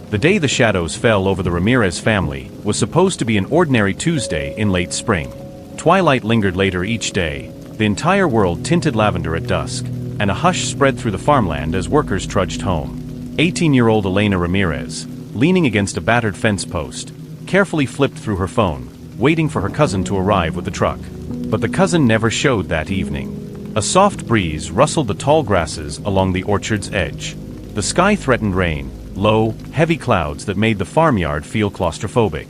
The day the shadows fell over the Ramirez family was supposed to be an ordinary Tuesday in late spring. Twilight lingered later each day, the entire world tinted lavender at dusk, and a hush spread through the farmland as workers trudged home. 18-year-old Elena Ramirez, leaning against a battered fence post, carefully flipped through her phone, waiting for her cousin to arrive with the truck. But the cousin never showed that evening. A soft breeze rustled the tall grasses along the orchard's edge. The sky threatened rain, low, heavy clouds that made the farmyard feel claustrophobic.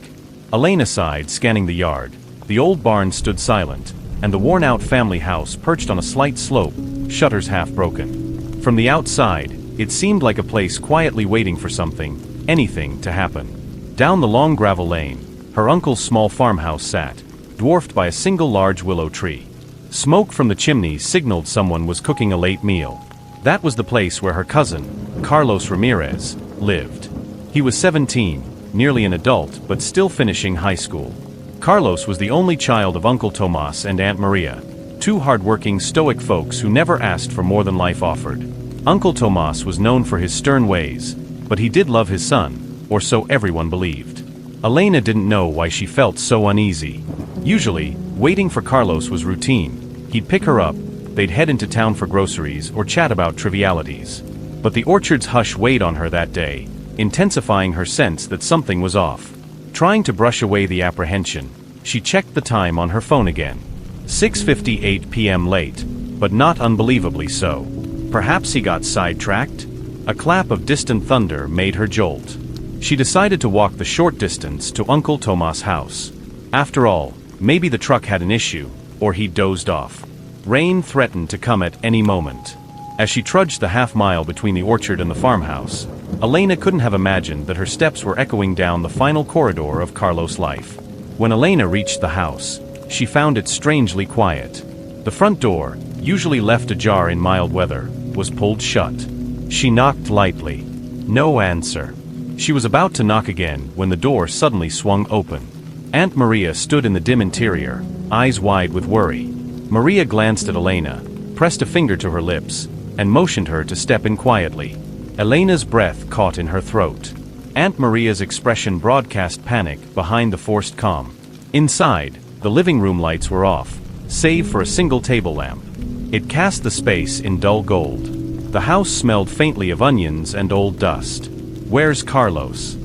Elena sighed, scanning the yard. The old barn stood silent, and the worn-out family house perched on a slight slope, shutters half broken. From the outside, it seemed like a place quietly waiting for something, anything, to happen. Down the long gravel lane, her uncle's small farmhouse sat, dwarfed by a single large willow tree. Smoke from the chimney signaled someone was cooking a late meal. That was the place where her cousin, Carlos Ramirez, lived. He was 17, nearly an adult but still finishing high school. Carlos was the only child of Uncle Tomas and Aunt Maria, two hard-working, stoic folks who never asked for more than life offered. Uncle Tomas was known for his stern ways, but he did love his son, or so everyone believed. Elena didn't know why she felt so uneasy. Usually, waiting for Carlos was routine. He'd pick her up, they'd head into town for groceries or chat about trivialities. But the orchard's hush weighed on her that day, intensifying her sense that something was off. Trying to brush away the apprehension, she checked the time on her phone again. 6:58 p.m. late, but not unbelievably so. Perhaps he got sidetracked? A clap of distant thunder made her jolt. She decided to walk the short distance to Uncle Tomas' house. After all, maybe the truck had an issue, or he'd dozed off. Rain threatened to come at any moment. As she trudged the half-mile between the orchard and the farmhouse, Elena couldn't have imagined that her steps were echoing down the final corridor of Carlos' life. When Elena reached the house, she found it strangely quiet. The front door, usually left ajar in mild weather, was pulled shut. She knocked lightly. No answer. She was about to knock again when the door suddenly swung open. Aunt Maria stood in the dim interior, eyes wide with worry. Maria glanced at Elena, pressed a finger to her lips, and motioned her to step in quietly. Elena's breath caught in her throat. Aunt Maria's expression broadcast panic behind the forced calm. Inside, the living room lights were off, save for a single table lamp. It cast the space in dull gold. The house smelled faintly of onions and old dust. "Where's Carlos?"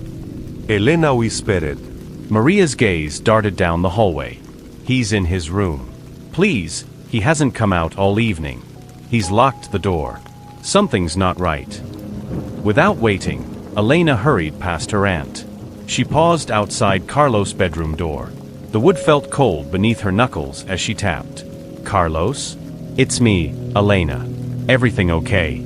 Elena whispered. Maria's gaze darted down the hallway. "He's in his room. Please, he hasn't come out all evening. He's locked the door. Something's not right." Without waiting, Elena hurried past her aunt. She paused outside Carlos' bedroom door. The wood felt cold beneath her knuckles as she tapped. "Carlos? It's me, Elena. Everything okay?"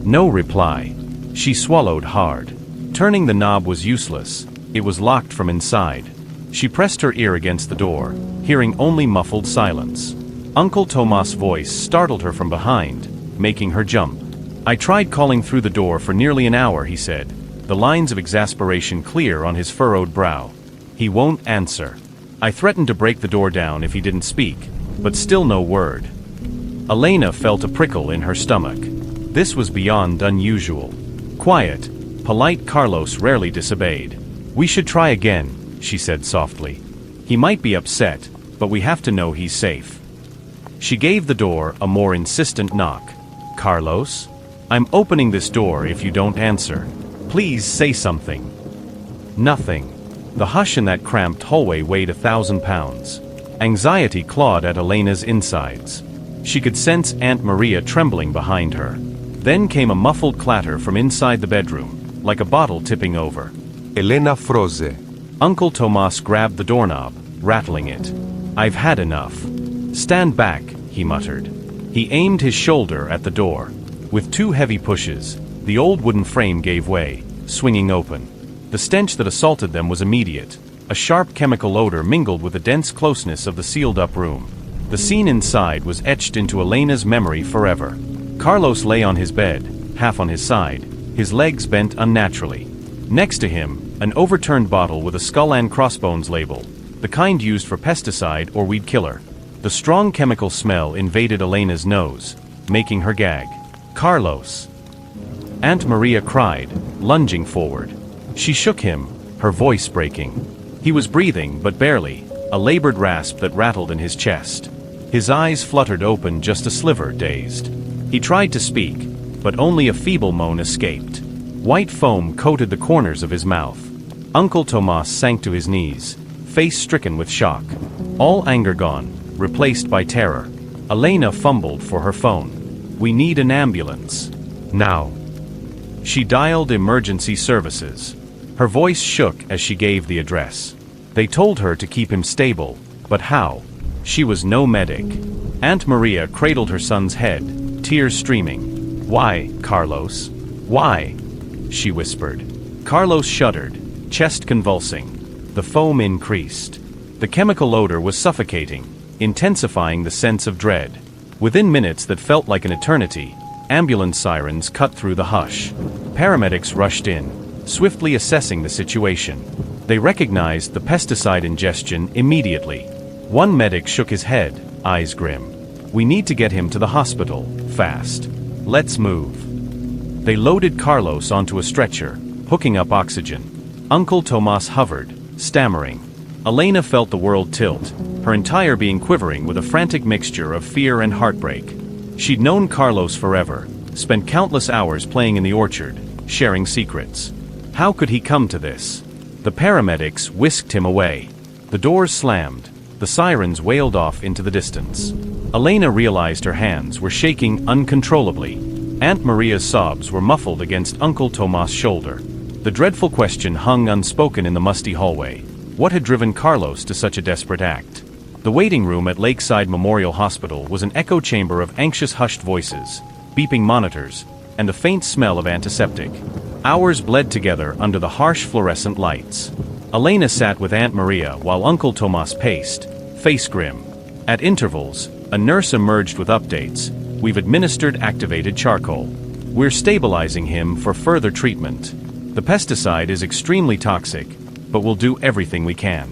No reply. She swallowed hard. Turning the knob was useless. It was locked from inside. She pressed her ear against the door, hearing only muffled silence. Uncle Tomas' voice startled her from behind, making her jump. "I tried calling through the door for nearly an hour," he said, the lines of exasperation clear on his furrowed brow. "He won't answer. I threatened to break the door down if he didn't speak, but still no word." Elena felt a prickle in her stomach. This was beyond unusual. Quiet, polite Carlos rarely disobeyed. "We should try again," she said softly. "He might be upset, but we have to know he's safe." She gave the door a more insistent knock. "Carlos? I'm opening this door if you don't answer. Please say something." Nothing. The hush in that cramped hallway weighed 1,000 pounds. Anxiety clawed at Elena's insides. She could sense Aunt Maria trembling behind her. Then came a muffled clatter from inside the bedroom, like a bottle tipping over. Elena froze. Uncle Tomas grabbed the doorknob, rattling it. "I've had enough." "Stand back," he muttered. He aimed his shoulder at the door. With two heavy pushes, the old wooden frame gave way, swinging open. The stench that assaulted them was immediate. A sharp chemical odor mingled with the dense closeness of the sealed-up room. The scene inside was etched into Elena's memory forever. Carlos lay on his bed, half on his side, his legs bent unnaturally. Next to him, an overturned bottle with a skull and crossbones label, the kind used for pesticide or weed killer. The strong chemical smell invaded Elena's nose, making her gag. "Carlos!" Aunt Maria cried, lunging forward. She shook him, her voice breaking. He was breathing, but barely, a labored rasp that rattled in his chest. His eyes fluttered open just a sliver, dazed. He tried to speak, but only a feeble moan escaped. White foam coated the corners of his mouth. Uncle Tomas sank to his knees, face stricken with shock. All anger gone, replaced by terror. Elena fumbled for her phone. "We need an ambulance. Now." She dialed emergency services. Her voice shook as she gave the address. They told her to keep him stable, but how? She was no medic. Aunt Maria cradled her son's head, tears streaming. "Why, Carlos? Why?" she whispered. Carlos shuddered, chest convulsing. The foam increased. The chemical odor was suffocating, intensifying the sense of dread. Within minutes that felt like an eternity, ambulance sirens cut through the hush. Paramedics rushed in, swiftly assessing the situation. They recognized the pesticide ingestion immediately. One medic shook his head, eyes grim. "We need to get him to the hospital, fast. Let's move." They loaded Carlos onto a stretcher, hooking up oxygen. Uncle Tomas hovered, stammering. Elena felt the world tilt, her entire being quivering with a frantic mixture of fear and heartbreak. She'd known Carlos forever, spent countless hours playing in the orchard, sharing secrets. How could he come to this? The paramedics whisked him away. The doors slammed. The sirens wailed off into the distance. Elena realized her hands were shaking uncontrollably. Aunt Maria's sobs were muffled against Uncle Tomas' shoulder. The dreadful question hung unspoken in the musty hallway. What had driven Carlos to such a desperate act? The waiting room at Lakeside Memorial Hospital was an echo chamber of anxious hushed voices, beeping monitors, and the faint smell of antiseptic. Hours bled together under the harsh fluorescent lights. Elena sat with Aunt Maria while Uncle Tomas paced, face grim. At intervals, a nurse emerged with updates. "We've administered activated charcoal. We're stabilizing him for further treatment. The pesticide is extremely toxic, but we'll do everything we can."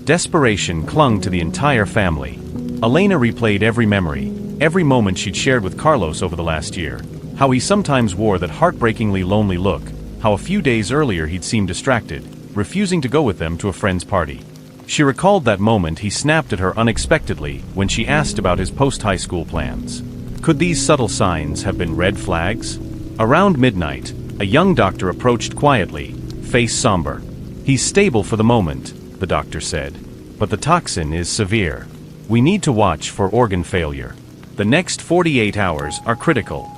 Desperation clung to the entire family. Elena replayed every memory, every moment she'd shared with Carlos over the last year. How he sometimes wore that heartbreakingly lonely look, how a few days earlier he'd seemed distracted, refusing to go with them to a friend's party. She recalled that moment he snapped at her unexpectedly when she asked about his post-high school plans. Could these subtle signs have been red flags? Around midnight, a young doctor approached quietly, face somber. "He's stable for the moment," the doctor said, "but the toxin is severe. We need to watch for organ failure. The next 48 hours are critical."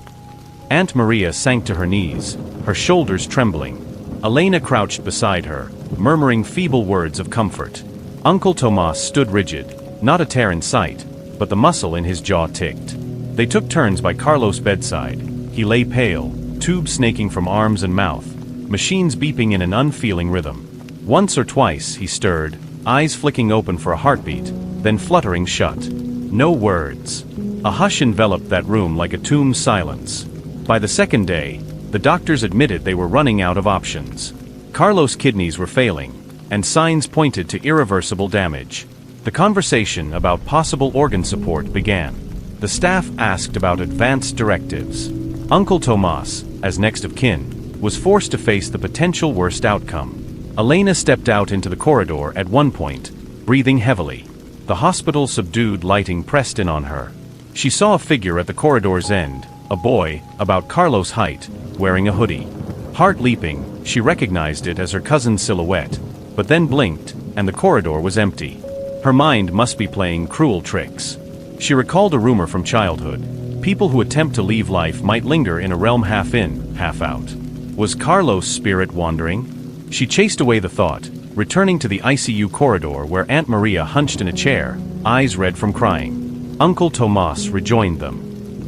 Aunt Maria sank to her knees, her shoulders trembling. Elena crouched beside her, murmuring feeble words of comfort. Uncle Tomas stood rigid, not a tear in sight, but the muscle in his jaw ticked. They took turns by Carlos' bedside. He lay pale, tubes snaking from arms and mouth, machines beeping in an unfeeling rhythm. Once or twice he stirred, eyes flicking open for a heartbeat, then fluttering shut. No words. A hush enveloped that room like a tomb's silence. By the second day, the doctors admitted they were running out of options. Carlos' kidneys were failing, and signs pointed to irreversible damage. The conversation about possible organ support began. The staff asked about advanced directives. Uncle Tomas, as next of kin, was forced to face the potential worst outcome. Elena stepped out into the corridor at one point, breathing heavily. The hospital's subdued lighting pressed in on her. She saw a figure at the corridor's end, a boy, about Carlos' height, wearing a hoodie. Heart leaping, she recognized it as her cousin's silhouette, but then blinked, and the corridor was empty. Her mind must be playing cruel tricks. She recalled a rumor from childhood. People who attempt to leave life might linger in a realm half in, half out. Was Carlos' spirit wandering? She chased away the thought, returning to the ICU corridor where Aunt Maria hunched in a chair, eyes red from crying. Uncle Tomas rejoined them.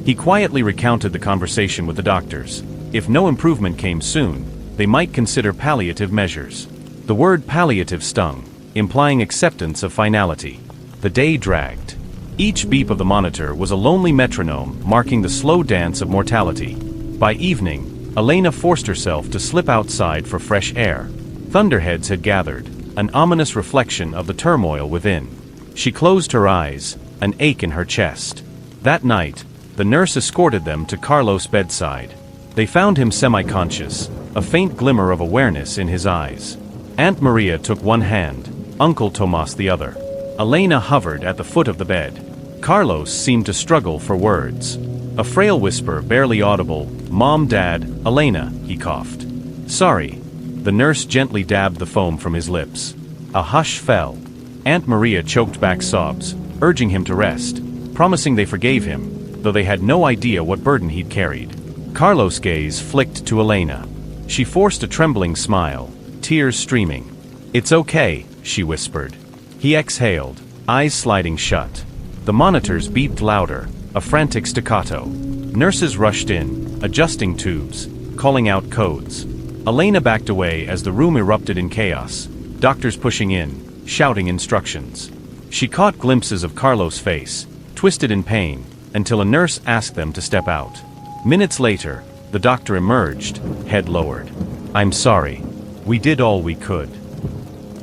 He quietly recounted the conversation with the doctors. If no improvement came soon, they might consider palliative measures. The word palliative stung, implying acceptance of finality. The day dragged. Each beep of the monitor was a lonely metronome marking the slow dance of mortality. By evening, Elena forced herself to slip outside for fresh air. Thunderheads had gathered, an ominous reflection of the turmoil within. She closed her eyes, an ache in her chest. That night, the nurse escorted them to Carlos' bedside. They found him semi-conscious, a faint glimmer of awareness in his eyes. Aunt Maria took one hand, Uncle Tomas the other. Elena hovered at the foot of the bed. Carlos seemed to struggle for words. A frail whisper, barely audible, "Mom, Dad, Elena," he coughed. "Sorry." The nurse gently dabbed the foam from his lips. A hush fell. Aunt Maria choked back sobs, urging him to rest, promising they forgave him, though they had no idea what burden he'd carried. Carlos' gaze flicked to Elena. She forced a trembling smile, tears streaming. "It's okay," she whispered. He exhaled, eyes sliding shut. The monitors beeped louder, a frantic staccato. Nurses rushed in, adjusting tubes, calling out codes. Elena backed away as the room erupted in chaos, doctors pushing in, shouting instructions. She caught glimpses of Carlos' face, twisted in pain, until a nurse asked them to step out. Minutes later, the doctor emerged, head lowered. "I'm sorry. We did all we could."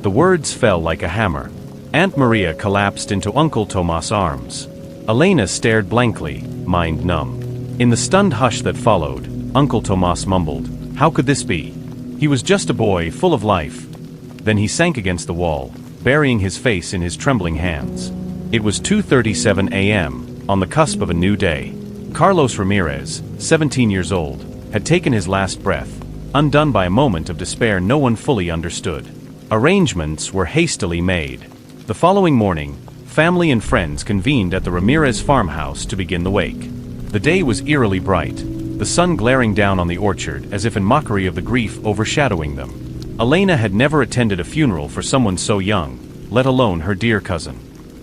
The words fell like a hammer. Aunt Maria collapsed into Uncle Tomas' arms. Elena stared blankly, mind numb. In the stunned hush that followed, Uncle Tomas mumbled, "How could this be? He was just a boy, full of life." Then he sank against the wall, burying his face in his trembling hands. It was 2:37 a.m., on the cusp of a new day. Carlos Ramirez, 17 years old, had taken his last breath, undone by a moment of despair no one fully understood. Arrangements were hastily made. The following morning, family and friends convened at the Ramirez farmhouse to begin the wake. The day was eerily bright, the sun glaring down on the orchard as if in mockery of the grief overshadowing them. Elena had never attended a funeral for someone so young, let alone her dear cousin.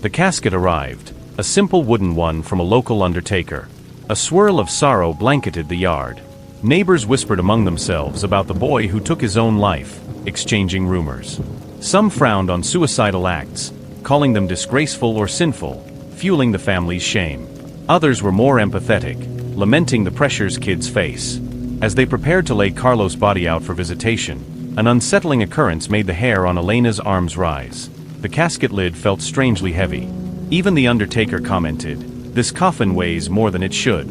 The casket arrived, a simple wooden one from a local undertaker. A swirl of sorrow blanketed the yard. Neighbors whispered among themselves about the boy who took his own life, exchanging rumors. Some frowned on suicidal acts, calling them disgraceful or sinful, fueling the family's shame. Others were more empathetic, lamenting the pressures kids face. As they prepared to lay Carlos' body out for visitation, an unsettling occurrence made the hair on Elena's arms rise. The casket lid felt strangely heavy. Even the undertaker commented, "This coffin weighs more than it should."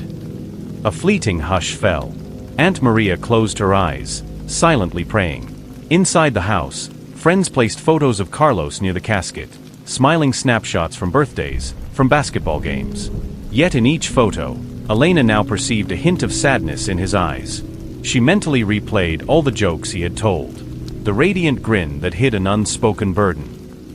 A fleeting hush fell. Aunt Maria closed her eyes, silently praying. Inside the house, friends placed photos of Carlos near the casket, smiling snapshots from birthdays, from basketball games. Yet in each photo, Elena now perceived a hint of sadness in his eyes. She mentally replayed all the jokes he had told, the radiant grin that hid an unspoken burden.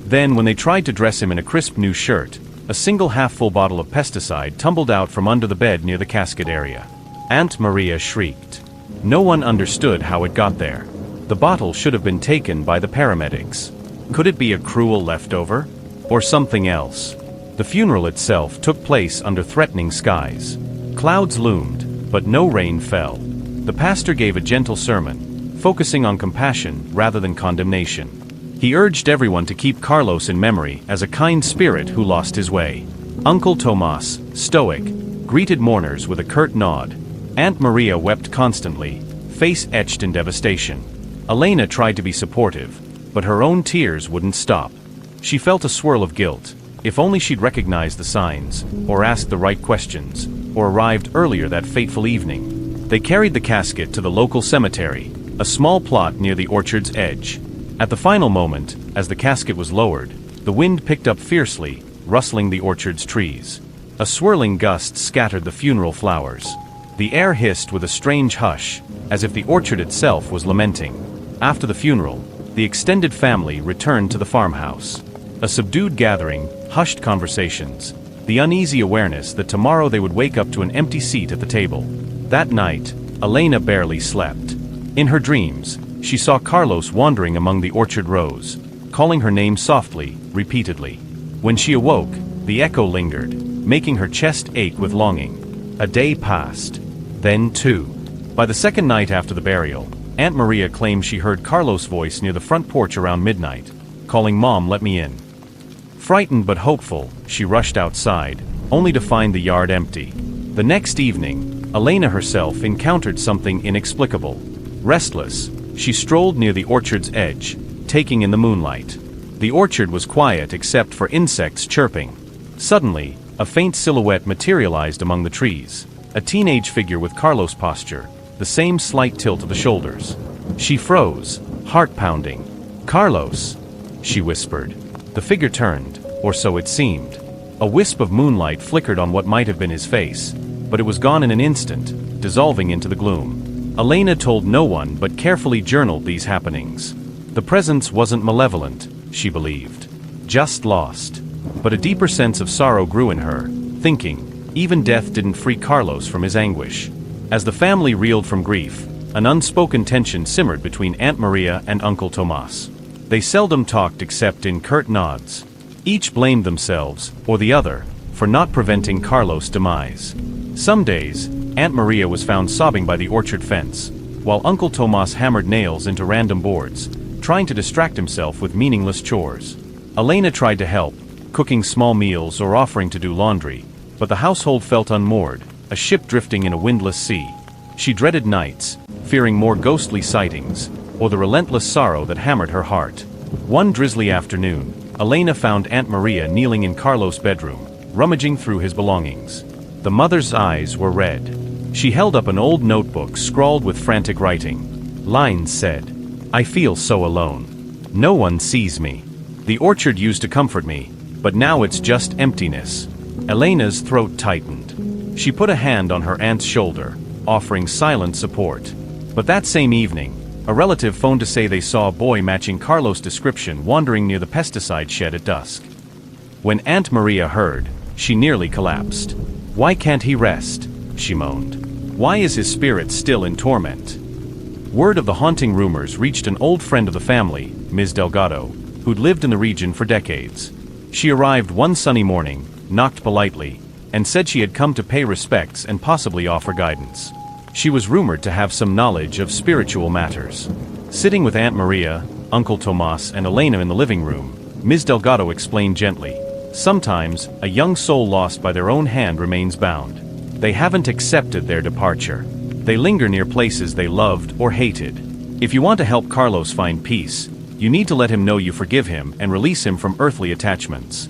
Then, when they tried to dress him in a crisp new shirt, a single half-full bottle of pesticide tumbled out from under the bed near the casket area. Aunt Maria shrieked. No one understood how it got there. The bottle should have been taken by the paramedics. Could it be a cruel leftover? Or something else? The funeral itself took place under threatening skies. Clouds loomed, but no rain fell. The pastor gave a gentle sermon, focusing on compassion rather than condemnation. He urged everyone to keep Carlos in memory as a kind spirit who lost his way. Uncle Tomas, stoic, greeted mourners with a curt nod. Aunt Maria wept constantly, face etched in devastation. Elena tried to be supportive, but her own tears wouldn't stop. She felt a swirl of guilt. If only she'd recognized the signs, or asked the right questions, or arrived earlier that fateful evening. They carried the casket to the local cemetery, a small plot near the orchard's edge. At the final moment, as the casket was lowered, the wind picked up fiercely, rustling the orchard's trees. A swirling gust scattered the funeral flowers. The air hissed with a strange hush, as if the orchard itself was lamenting. After the funeral, the extended family returned to the farmhouse. A subdued gathering, hushed conversations, the uneasy awareness that tomorrow they would wake up to an empty seat at the table. That night, Elena barely slept. In her dreams, she saw Carlos wandering among the orchard rows, calling her name softly, repeatedly. When she awoke, the echo lingered, making her chest ache with longing. A day passed. Then two. By the second night after the burial, Aunt Maria claimed she heard Carlos' voice near the front porch around midnight, calling, "Mom, let me in." Frightened but hopeful, she rushed outside, only to find the yard empty. The next evening, Elena herself encountered something inexplicable. Restless, she strolled near the orchard's edge, taking in the moonlight. The orchard was quiet except for insects chirping. Suddenly, a faint silhouette materialized among the trees. A teenage figure with Carlos posture, the same slight tilt of the shoulders. She froze, heart pounding. "Carlos," she whispered. The figure turned, or so it seemed. A wisp of moonlight flickered on what might have been his face, but it was gone in an instant, dissolving into the gloom. Elena told no one but carefully journaled these happenings. The presence wasn't malevolent, she believed. Just lost. But a deeper sense of sorrow grew in her, thinking, even death didn't free Carlos from his anguish. As the family reeled from grief, an unspoken tension simmered between Aunt Maria and Uncle Tomas. They seldom talked except in curt nods. Each blamed themselves, or the other, for not preventing Carlos' demise. Some days, Aunt Maria was found sobbing by the orchard fence, while Uncle Tomas hammered nails into random boards, trying to distract himself with meaningless chores. Elena tried to help, cooking small meals or offering to do laundry, but the household felt unmoored, a ship drifting in a windless sea. She dreaded nights, fearing more ghostly sightings, or the relentless sorrow that hammered her heart. One drizzly afternoon, Elena found Aunt Maria kneeling in Carlos' bedroom, rummaging through his belongings. The mother's eyes were red. She held up an old notebook scrawled with frantic writing. Lines said, "I feel so alone. No one sees me. The orchard used to comfort me, but now it's just emptiness." Elena's throat tightened. She put a hand on her aunt's shoulder, offering silent support. But that same evening, a relative phoned to say they saw a boy matching Carlos' description wandering near the pesticide shed at dusk. When Aunt Maria heard, she nearly collapsed. "Why can't he rest?" she moaned. "Why is his spirit still in torment?" Word of the haunting rumors reached an old friend of the family, Ms. Delgado, who'd lived in the region for decades. She arrived one sunny morning, knocked politely, and said she had come to pay respects and possibly offer guidance. She was rumored to have some knowledge of spiritual matters. Sitting with Aunt Maria, Uncle Tomas, and Elena in the living room, Ms. Delgado explained gently, "Sometimes, a young soul lost by their own hand remains bound. They haven't accepted their departure. They linger near places they loved or hated. If you want to help Carlos find peace, you need to let him know you forgive him and release him from earthly attachments."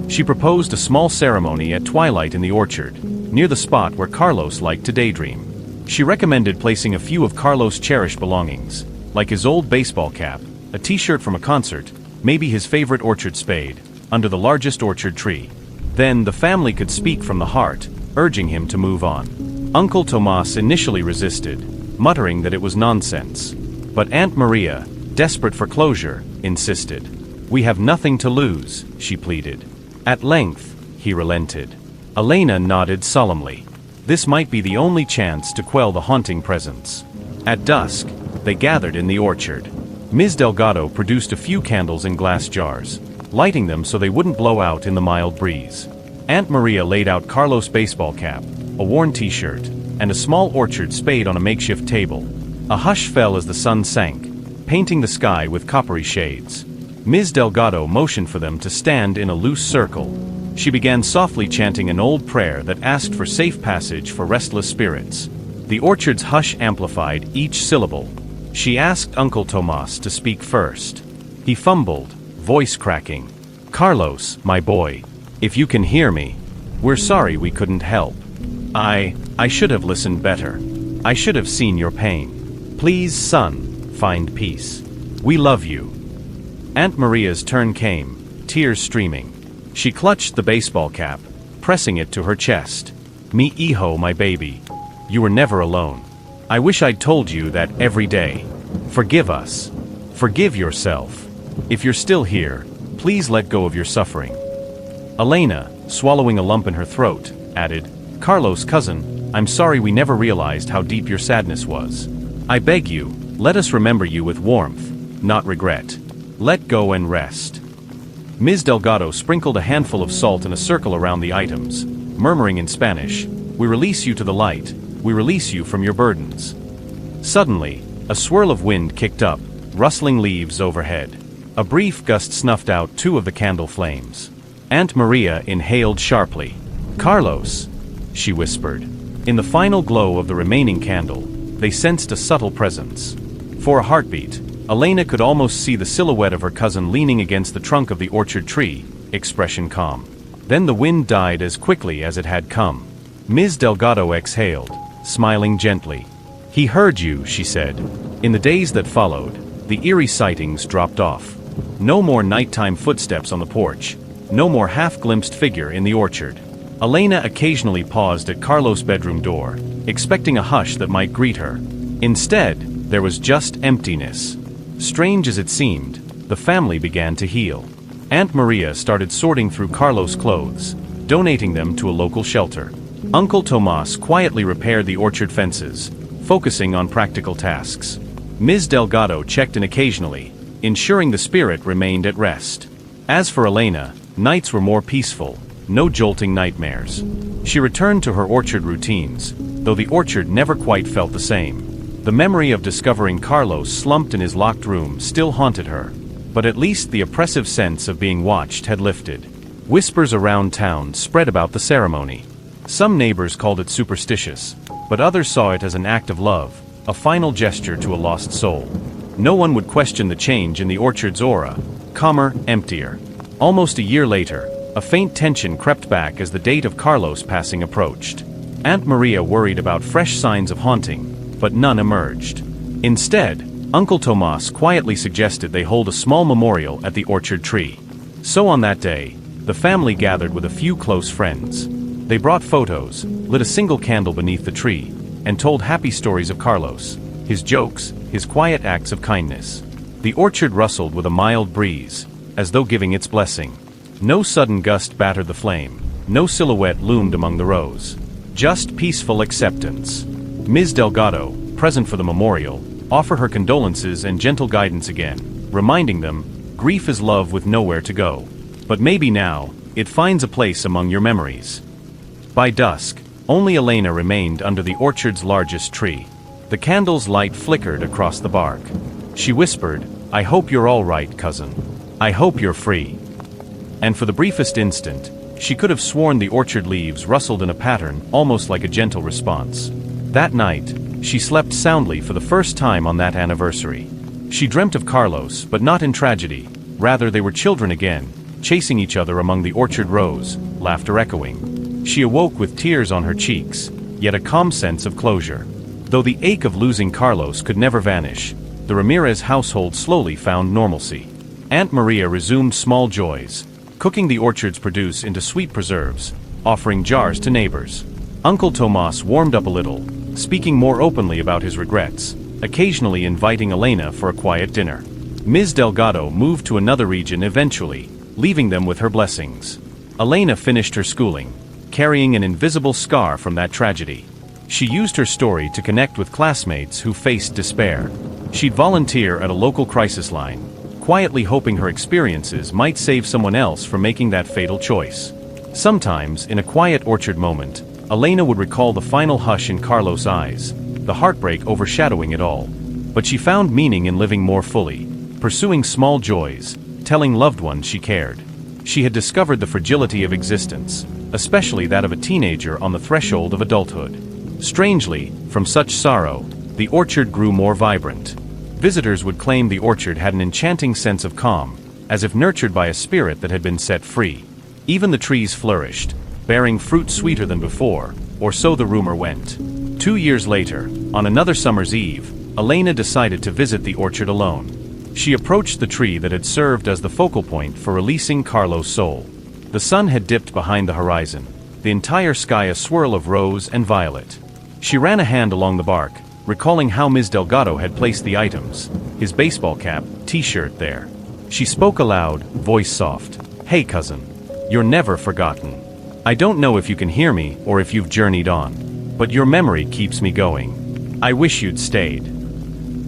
She proposed a small ceremony at twilight in the orchard, near the spot where Carlos liked to daydream. She recommended placing a few of Carlos' cherished belongings, like his old baseball cap, a t-shirt from a concert, maybe his favorite orchard spade, under the largest orchard tree. Then the family could speak from the heart, urging him to move on. Uncle Tomas initially resisted, muttering that it was nonsense. But Aunt Maria, desperate for closure, insisted. "We have nothing to lose," she pleaded. At length, he relented. Elena nodded solemnly. This might be the only chance to quell the haunting presence. At dusk, they gathered in the orchard. Ms. Delgado produced a few candles in glass jars, lighting them so they wouldn't blow out in the mild breeze. Aunt Maria laid out Carlos' baseball cap, a worn t-shirt, and a small orchard spade on a makeshift table. A hush fell as the sun sank, painting the sky with coppery shades. Ms. Delgado motioned for them to stand in a loose circle. She began softly chanting an old prayer that asked for safe passage for restless spirits. The orchard's hush amplified each syllable. She asked Uncle Tomas to speak first. He fumbled, voice cracking. "Carlos, my boy, if you can hear me, we're sorry we couldn't help. I should have listened better. I should have seen your pain. Please, son, find peace. We love you." Aunt Maria's turn came, tears streaming. She clutched the baseball cap, pressing it to her chest. "Mi hijo, my baby. You were never alone. I wish I'd told you that every day. Forgive us. Forgive yourself. If you're still here, please let go of your suffering." Elena, swallowing a lump in her throat, added, "Carlos, cousin, I'm sorry we never realized how deep your sadness was. I beg you, let us remember you with warmth, not regret. Let go and rest." Ms. Delgado sprinkled a handful of salt in a circle around the items, murmuring in Spanish, "We release you to the light, we release you from your burdens." Suddenly, a swirl of wind kicked up, rustling leaves overhead. A brief gust snuffed out two of the candle flames. Aunt Maria inhaled sharply. "Carlos," she whispered. In the final glow of the remaining candle, they sensed a subtle presence. For a heartbeat, Elena could almost see the silhouette of her cousin leaning against the trunk of the orchard tree, expression calm. Then the wind died as quickly as it had come. Ms. Delgado exhaled, smiling gently. "He heard you," she said. In the days that followed, the eerie sightings dropped off. No more nighttime footsteps on the porch. No more half-glimpsed figure in the orchard. Elena occasionally paused at Carlos' bedroom door, expecting a hush that might greet her. Instead, there was just emptiness. Strange as it seemed, the family began to heal. Aunt Maria started sorting through Carlos' clothes, donating them to a local shelter. Uncle Tomas quietly repaired the orchard fences, focusing on practical tasks. Ms. Delgado checked in occasionally, ensuring the spirit remained at rest. As for Elena, nights were more peaceful, no jolting nightmares. She returned to her orchard routines, though the orchard never quite felt the same. The memory of discovering Carlos slumped in his locked room still haunted her, but at least the oppressive sense of being watched had lifted. Whispers around town spread about the ceremony. Some neighbors called it superstitious, but others saw it as an act of love, a final gesture to a lost soul. No one would question the change in the orchard's aura, calmer, emptier. Almost a year later, a faint tension crept back as the date of Carlos' passing approached. Aunt Maria worried about fresh signs of haunting, but none emerged. Instead, Uncle Tomas quietly suggested they hold a small memorial at the orchard tree. So on that day, the family gathered with a few close friends. They brought photos, lit a single candle beneath the tree, and told happy stories of Carlos, his jokes, his quiet acts of kindness. The orchard rustled with a mild breeze, as though giving its blessing. No sudden gust battered the flame, no silhouette loomed among the rows. Just peaceful acceptance. Ms. Delgado, present for the memorial, offered her condolences and gentle guidance again, reminding them, grief is love with nowhere to go. But maybe now, it finds a place among your memories. By dusk, only Elena remained under the orchard's largest tree. The candle's light flickered across the bark. She whispered, "I hope you're all right, cousin. I hope you're free." And for the briefest instant, she could have sworn the orchard leaves rustled in a pattern almost like a gentle response. That night, she slept soundly for the first time on that anniversary. She dreamt of Carlos, but not in tragedy. Rather, they were children again, chasing each other among the orchard rows, laughter echoing. She awoke with tears on her cheeks, yet a calm sense of closure. Though the ache of losing Carlos could never vanish, the Ramirez household slowly found normalcy. Aunt Maria resumed small joys, cooking the orchard's produce into sweet preserves, offering jars to neighbors. Uncle Tomas warmed up a little, speaking more openly about his regrets, occasionally inviting Elena for a quiet dinner. Ms. Delgado moved to another region eventually, leaving them with her blessings. Elena finished her schooling, carrying an invisible scar from that tragedy. She used her story to connect with classmates who faced despair. She'd volunteer at a local crisis line, quietly hoping her experiences might save someone else from making that fatal choice. Sometimes, in a quiet orchard moment, Elena would recall the final hush in Carlos' eyes, the heartbreak overshadowing it all. But she found meaning in living more fully, pursuing small joys, telling loved ones she cared. She had discovered the fragility of existence, especially that of a teenager on the threshold of adulthood. Strangely, from such sorrow, the orchard grew more vibrant. Visitors would claim the orchard had an enchanting sense of calm, as if nurtured by a spirit that had been set free. Even the trees flourished, bearing fruit sweeter than before, or so the rumor went. 2 years later, on another summer's eve, Elena decided to visit the orchard alone. She approached the tree that had served as the focal point for releasing Carlos' soul. The sun had dipped behind the horizon, the entire sky a swirl of rose and violet. She ran a hand along the bark, recalling how Ms. Delgado had placed the items, his baseball cap, t-shirt there. She spoke aloud, voice soft. "Hey cousin. You're never forgotten. I don't know if you can hear me or if you've journeyed on, but your memory keeps me going. I wish you'd stayed."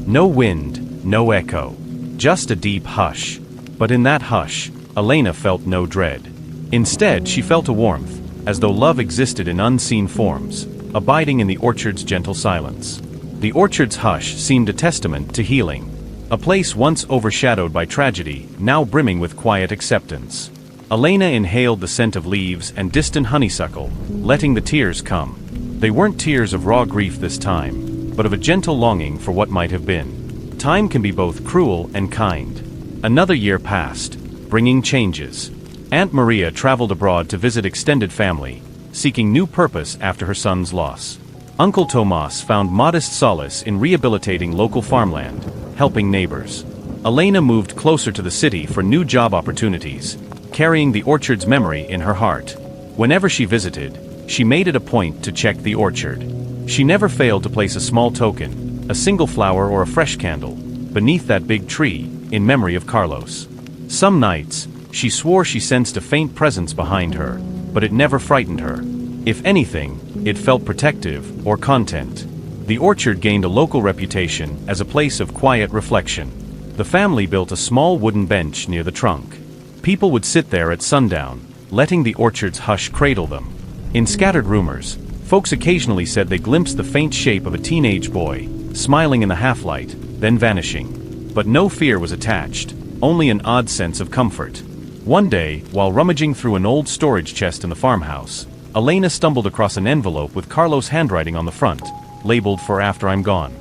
No wind, no echo, just a deep hush. But in that hush, Elena felt no dread. Instead, she felt a warmth, as though love existed in unseen forms, abiding in the orchard's gentle silence. The orchard's hush seemed a testament to healing. A place once overshadowed by tragedy, now brimming with quiet acceptance. Elena inhaled the scent of leaves and distant honeysuckle, letting the tears come. They weren't tears of raw grief this time, but of a gentle longing for what might have been. Time can be both cruel and kind. Another year passed, bringing changes. Aunt Maria traveled abroad to visit extended family, seeking new purpose after her son's loss. Uncle Tomas found modest solace in rehabilitating local farmland, helping neighbors. Elena moved closer to the city for new job opportunities, carrying the orchard's memory in her heart. Whenever she visited, she made it a point to check the orchard. She never failed to place a small token, a single flower or a fresh candle, beneath that big tree, in memory of Carlos. Some nights, she swore she sensed a faint presence behind her, but it never frightened her. If anything, it felt protective or content. The orchard gained a local reputation as a place of quiet reflection. The family built a small wooden bench near the trunk. People would sit there at sundown, letting the orchard's hush cradle them. In scattered rumors, folks occasionally said they glimpsed the faint shape of a teenage boy, smiling in the half-light, then vanishing. But no fear was attached, only an odd sense of comfort. One day, while rummaging through an old storage chest in the farmhouse, Elena stumbled across an envelope with Carlos' handwriting on the front, labeled for after I'm gone.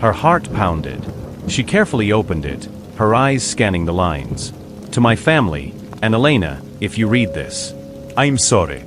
Her heart pounded. She carefully opened it, her eyes scanning the lines. To my family, and Elena, if you read this, I'm sorry.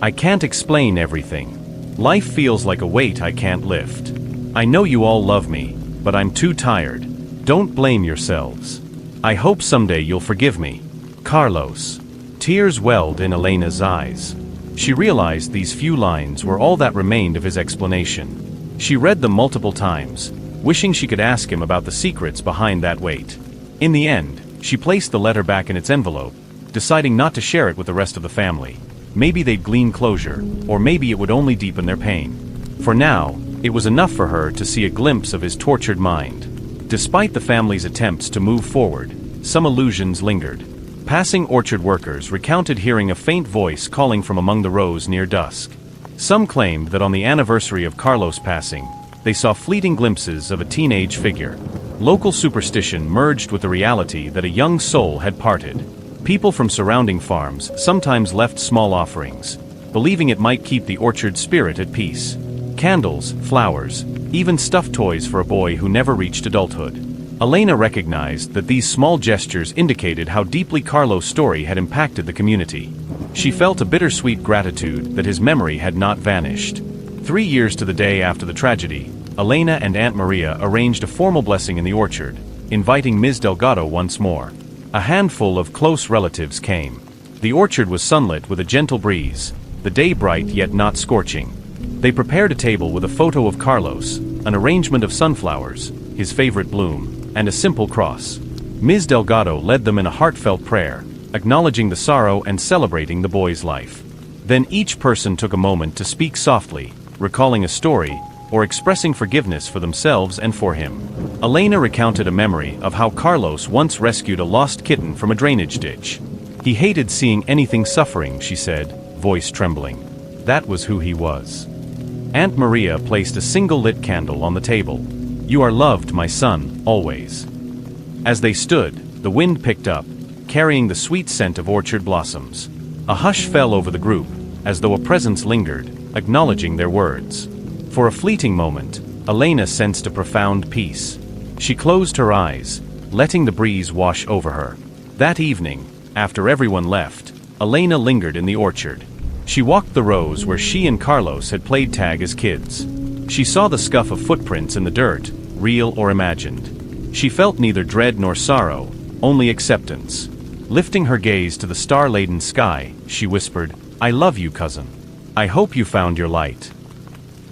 I can't explain everything. Life feels like a weight I can't lift. I know you all love me, but I'm too tired. Don't blame yourselves. I hope someday you'll forgive me. Carlos. Tears welled in Elena's eyes. She realized these few lines were all that remained of his explanation. She read them multiple times, wishing she could ask him about the secrets behind that weight. In the end, she placed the letter back in its envelope, deciding not to share it with the rest of the family. Maybe they'd glean closure, or maybe it would only deepen their pain. For now, it was enough for her to see a glimpse of his tortured mind. Despite the family's attempts to move forward, some illusions lingered. Passing orchard workers recounted hearing a faint voice calling from among the rows near dusk. Some claimed that on the anniversary of Carlos' passing, they saw fleeting glimpses of a teenage figure. Local superstition merged with the reality that a young soul had parted. People from surrounding farms sometimes left small offerings, believing it might keep the orchard spirit at peace. Candles, flowers, even stuffed toys for a boy who never reached adulthood. Elena recognized that these small gestures indicated how deeply Carlos' story had impacted the community. She felt a bittersweet gratitude that his memory had not vanished. 3 years to the day after the tragedy, Elena and Aunt Maria arranged a formal blessing in the orchard, inviting Ms. Delgado once more. A handful of close relatives came. The orchard was sunlit with a gentle breeze, the day bright yet not scorching. They prepared a table with a photo of Carlos, an arrangement of sunflowers, his favorite bloom, and a simple cross. Ms. Delgado led them in a heartfelt prayer, acknowledging the sorrow and celebrating the boy's life. Then each person took a moment to speak softly, recalling a story, or expressing forgiveness for themselves and for him. Elena recounted a memory of how Carlos once rescued a lost kitten from a drainage ditch. He hated seeing anything suffering, she said, voice trembling. That was who he was. Aunt Maria placed a single lit candle on the table. You are loved, my son, always. As they stood, the wind picked up, carrying the sweet scent of orchard blossoms. A hush fell over the group, as though a presence lingered, acknowledging their words. For a fleeting moment, Elena sensed a profound peace. She closed her eyes, letting the breeze wash over her. That evening, after everyone left, Elena lingered in the orchard. She walked the rows where she and Carlos had played tag as kids. She saw the scuff of footprints in the dirt, real or imagined. She felt neither dread nor sorrow, only acceptance. Lifting her gaze to the star-laden sky, she whispered, I love you, cousin. I hope you found your light.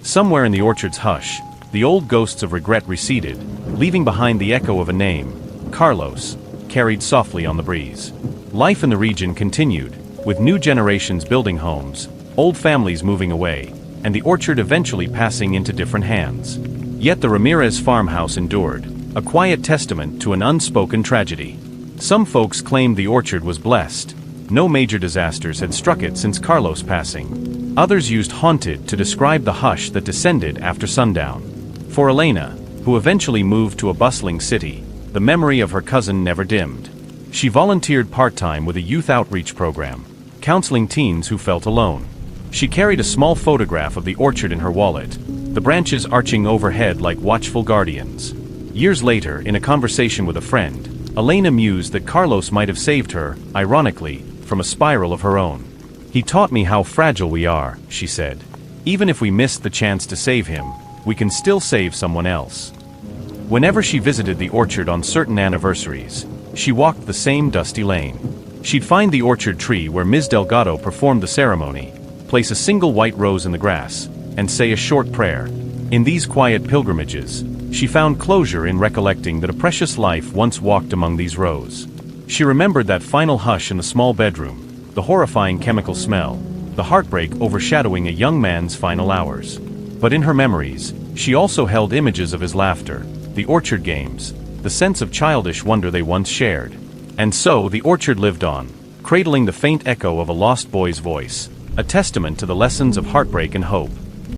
Somewhere in the orchard's hush, the old ghosts of regret receded, leaving behind the echo of a name, Carlos, carried softly on the breeze. Life in the region continued, with new generations building homes, old families moving away, and the orchard eventually passing into different hands. Yet the Ramirez farmhouse endured, a quiet testament to an unspoken tragedy. Some folks claimed the orchard was blessed. No major disasters had struck it since Carlos' passing. Others used haunted to describe the hush that descended after sundown. For Elena, who eventually moved to a bustling city, the memory of her cousin never dimmed. She volunteered part-time with a youth outreach program, counseling teens who felt alone. She carried a small photograph of the orchard in her wallet, the branches arching overhead like watchful guardians. Years later, in a conversation with a friend, Elena mused that Carlos might have saved her, ironically, from a spiral of her own. He taught me how fragile we are, she said. Even if we missed the chance to save him, we can still save someone else. Whenever she visited the orchard on certain anniversaries, she walked the same dusty lane. She'd find the orchard tree where Ms. Delgado performed the ceremony, place a single white rose in the grass, and say a short prayer. In these quiet pilgrimages, she found closure in recollecting that a precious life once walked among these rows. She remembered that final hush in the small bedroom, the horrifying chemical smell, the heartbreak overshadowing a young man's final hours. But in her memories, she also held images of his laughter, the orchard games, the sense of childish wonder they once shared. And so the orchard lived on, cradling the faint echo of a lost boy's voice, a testament to the lessons of heartbreak and hope.